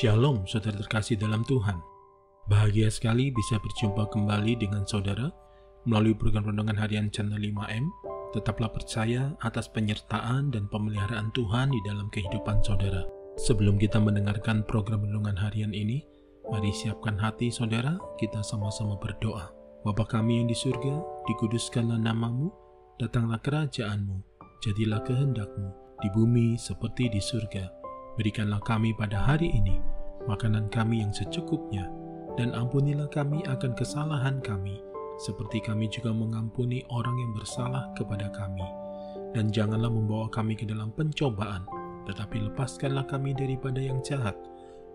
Shalom saudara terkasih dalam Tuhan. Bahagia sekali bisa berjumpa kembali dengan saudara melalui program Renungan Harian Channel 5M. Tetaplah percaya atas penyertaan dan pemeliharaan Tuhan di dalam kehidupan saudara. Sebelum kita mendengarkan program Renungan Harian ini, mari siapkan hati saudara, kita sama-sama berdoa. Bapa kami yang di surga, dikuduskanlah namamu, datanglah kerajaanmu, jadilah kehendakmu di bumi seperti di surga. Berikanlah kami pada hari ini makanan kami yang secukupnya, dan ampunilah kami akan kesalahan kami, seperti kami juga mengampuni orang yang bersalah kepada kami. Dan janganlah membawa kami ke dalam pencobaan, tetapi lepaskanlah kami daripada yang jahat,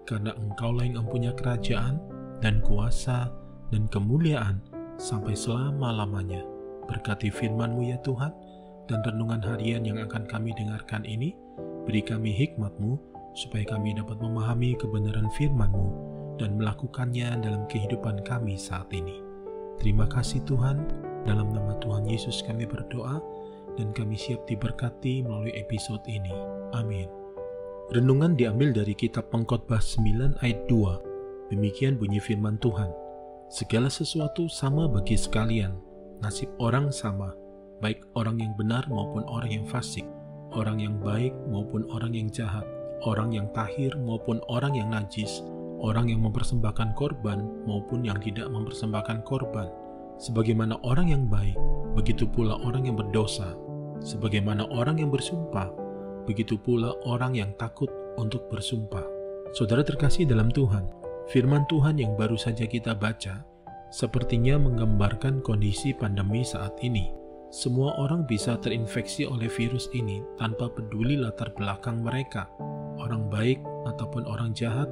karena Engkaulah yang mempunyai kerajaan, dan kuasa, dan kemuliaan, sampai selama-lamanya. Berkati firman-Mu ya Tuhan, dan renungan harian yang akan kami dengarkan ini, beri kami hikmat-Mu, supaya kami dapat memahami kebenaran firman-Mu dan melakukannya dalam kehidupan kami saat ini. Terima kasih Tuhan, dalam nama Tuhan Yesus kami berdoa, dan kami siap diberkati melalui episode ini. Amin. Renungan diambil dari kitab Pengkhotbah 9 ayat 2. Demikian bunyi firman Tuhan. Segala sesuatu sama bagi sekalian, nasib orang sama, baik orang yang benar maupun orang yang fasik, orang yang baik maupun orang yang jahat, orang yang tahir maupun orang yang najis, orang yang mempersembahkan korban maupun yang tidak mempersembahkan korban. Sebagaimana orang yang baik, begitu pula orang yang berdosa. Sebagaimana orang yang bersumpah, begitu pula orang yang takut untuk bersumpah. Saudara terkasih dalam Tuhan, firman Tuhan yang baru saja kita baca sepertinya menggambarkan kondisi pandemi saat ini. Semua orang bisa terinfeksi oleh virus ini tanpa peduli latar belakang mereka. Orang baik ataupun orang jahat,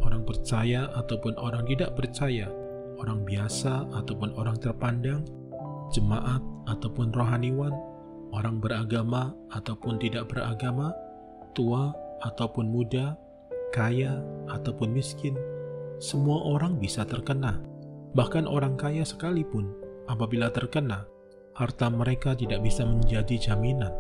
orang percaya ataupun orang tidak percaya, orang biasa ataupun orang terpandang, jemaat ataupun rohaniwan, orang beragama ataupun tidak beragama, tua ataupun muda, kaya ataupun miskin, semua orang bisa terkena. Bahkan orang kaya sekalipun, apabila terkena, harta mereka tidak bisa menjadi jaminan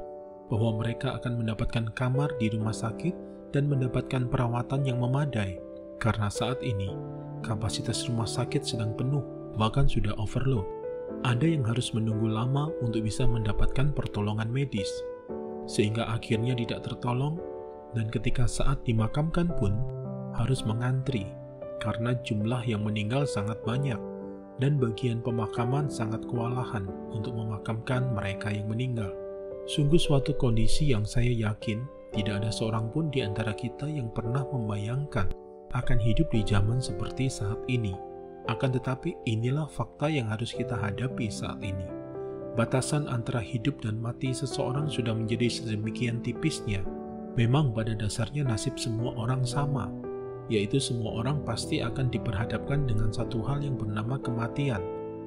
bahwa mereka akan mendapatkan kamar di rumah sakit dan mendapatkan perawatan yang memadai, karena saat ini kapasitas rumah sakit sedang penuh, bahkan sudah overload. Ada yang harus menunggu lama untuk bisa mendapatkan pertolongan medis, sehingga akhirnya tidak tertolong, dan ketika saat dimakamkan pun harus mengantri karena jumlah yang meninggal sangat banyak, dan bagian pemakaman sangat kewalahan untuk memakamkan mereka yang meninggal. Sungguh suatu kondisi yang saya yakin tidak ada seorang pun di antara kita yang pernah membayangkan akan hidup di zaman seperti saat ini. Akan tetapi inilah fakta yang harus kita hadapi saat ini. Batasan antara hidup dan mati seseorang sudah menjadi sedemikian tipisnya. Memang pada dasarnya nasib semua orang sama, yaitu semua orang pasti akan diperhadapkan dengan satu hal yang bernama kematian,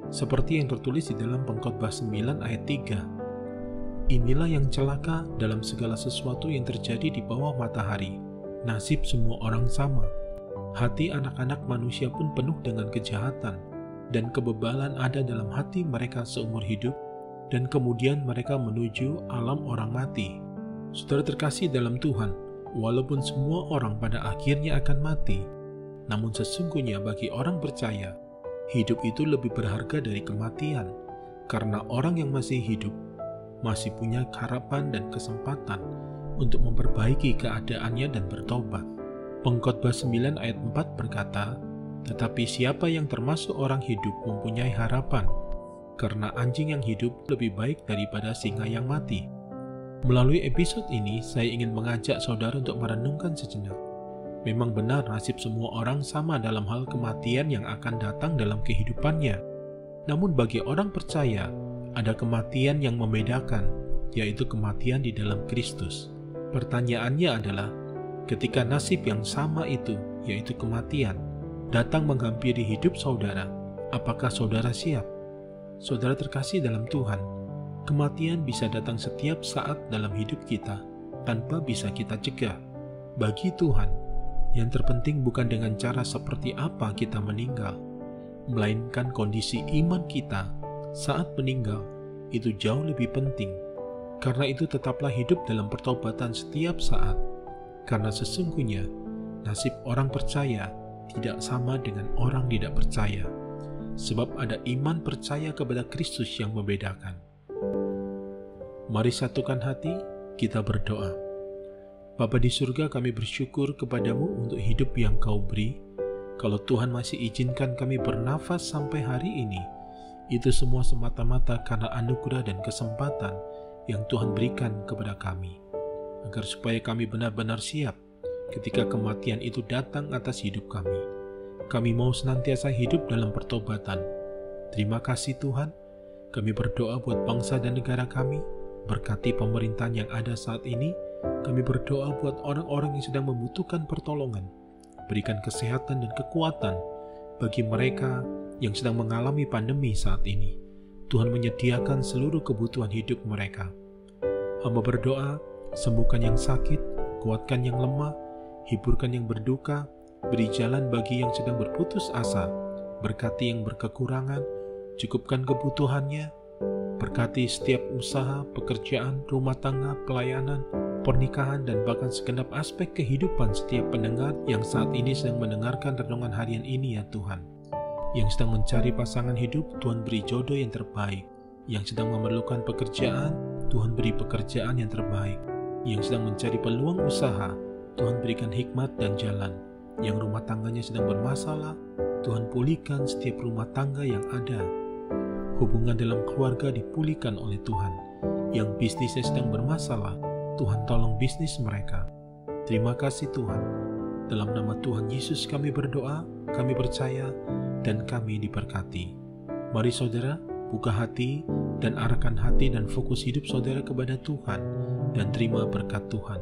seperti yang tertulis di dalam Pengkhotbah 9 ayat 3. Inilah yang celaka dalam segala sesuatu yang terjadi di bawah matahari. Nasib semua orang sama. Hati anak-anak manusia pun penuh dengan kejahatan, dan kebebalan ada dalam hati mereka seumur hidup, dan kemudian mereka menuju alam orang mati. Saudara terkasih dalam Tuhan, walaupun semua orang pada akhirnya akan mati, namun sesungguhnya bagi orang percaya, hidup itu lebih berharga dari kematian, karena orang yang masih hidup masih punya harapan dan kesempatan untuk memperbaiki keadaannya dan bertobat. Pengkhotbah 9 ayat 4 berkata, "Tetapi siapa yang termasuk orang hidup mempunyai harapan, karena anjing yang hidup lebih baik daripada singa yang mati." Melalui episode ini, saya ingin mengajak saudara untuk merenungkan sejenak. Memang benar nasib semua orang sama dalam hal kematian yang akan datang dalam kehidupannya. Namun bagi orang percaya, ada kematian yang membedakan, yaitu kematian di dalam Kristus. Pertanyaannya adalah, ketika nasib yang sama itu, yaitu kematian, datang menghampiri hidup saudara, apakah saudara siap? Saudara terkasih dalam Tuhan, kematian bisa datang setiap saat dalam hidup kita, tanpa bisa kita cegah. Bagi Tuhan, yang terpenting bukan dengan cara seperti apa kita meninggal, melainkan kondisi iman kita saat meninggal. Itu jauh lebih penting. Karena itu tetaplah hidup dalam pertobatan setiap saat, karena sesungguhnya nasib orang percaya tidak sama dengan orang tidak percaya, sebab ada iman percaya kepada Kristus yang membedakan. Mari satukan hati, kita berdoa. Bapa di surga, kami bersyukur kepadamu untuk hidup yang Kau beri. Kalau Tuhan masih izinkan kami bernafas sampai hari ini, itu semua semata-mata karena anugerah dan kesempatan yang Tuhan berikan kepada kami, agar supaya kami benar-benar siap ketika kematian itu datang atas hidup kami. Kami mau senantiasa hidup dalam pertobatan. Terima kasih Tuhan. Kami berdoa buat bangsa dan negara kami. Berkati pemerintahan yang ada saat ini. Kami berdoa buat orang-orang yang sedang membutuhkan pertolongan. Berikan kesehatan dan kekuatan bagi mereka yang sedang mengalami pandemi saat ini. Tuhan menyediakan seluruh kebutuhan hidup mereka. Hamba berdoa, sembuhkan yang sakit, kuatkan yang lemah, hiburkan yang berduka, beri jalan bagi yang sedang berputus asa, berkati yang berkekurangan, cukupkan kebutuhannya, berkati setiap usaha, pekerjaan, rumah tangga, pelayanan, pernikahan, dan bahkan segenap aspek kehidupan setiap pendengar yang saat ini sedang mendengarkan renungan harian ini ya Tuhan. Yang sedang mencari pasangan hidup, Tuhan beri jodoh yang terbaik. Yang sedang memerlukan pekerjaan, Tuhan beri pekerjaan yang terbaik. Yang sedang mencari peluang usaha, Tuhan berikan hikmat dan jalan. Yang rumah tangganya sedang bermasalah, Tuhan pulihkan setiap rumah tangga yang ada. Hubungan dalam keluarga dipulihkan oleh Tuhan. Yang bisnisnya sedang bermasalah, Tuhan tolong bisnis mereka. Terima kasih Tuhan. Dalam nama Tuhan Yesus kami berdoa, kami percaya, dan kami diberkati. Mari saudara, buka hati dan arahkan hati dan fokus hidup saudara kepada Tuhan, dan terima berkat Tuhan.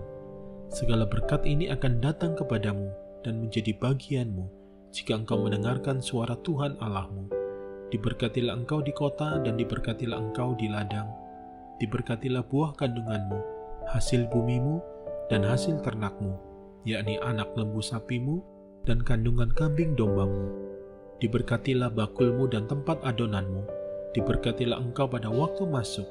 Segala berkat ini akan datang kepadamu dan menjadi bagianmu jika engkau mendengarkan suara Tuhan Allahmu. Diberkatilah engkau di kota dan diberkatilah engkau di ladang. Diberkatilah buah kandunganmu, hasil bumimu, dan hasil ternakmu, yakni anak lembu sapimu dan kandungan kambing dombamu. Diberkatilah bakulmu dan tempat adonanmu. Diberkatilah engkau pada waktu masuk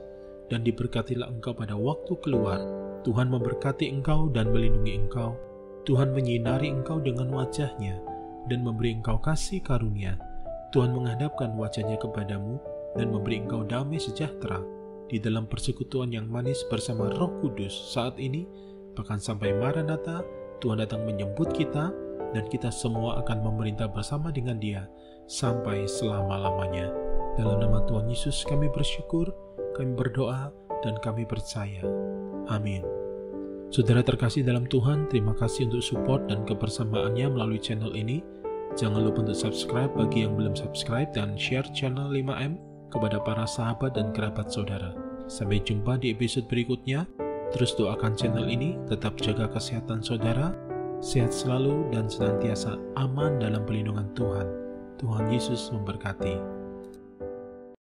dan diberkatilah engkau pada waktu keluar. Tuhan memberkati engkau dan melindungi engkau. Tuhan menyinari engkau dengan wajah-Nya dan memberi engkau kasih karunia. Tuhan menghadapkan wajah-Nya kepadamu dan memberi engkau damai sejahtera di dalam persekutuan yang manis bersama Roh Kudus saat ini, bahkan sampai Maranatha. Tuhan datang menjemput kita dan kita semua akan memerintah bersama dengan Dia sampai selama-lamanya. Dalam nama Tuhan Yesus kami bersyukur, kami berdoa, dan kami percaya. Amin. Saudara terkasih dalam Tuhan, terima kasih untuk support dan kebersamaannya melalui channel ini. Jangan lupa untuk subscribe bagi yang belum subscribe dan share channel 5M kepada para sahabat dan kerabat saudara. Sampai jumpa di episode berikutnya. Terus doakan channel ini, tetap jaga kesehatan saudara, sehat selalu dan senantiasa aman dalam perlindungan Tuhan. Tuhan Yesus memberkati.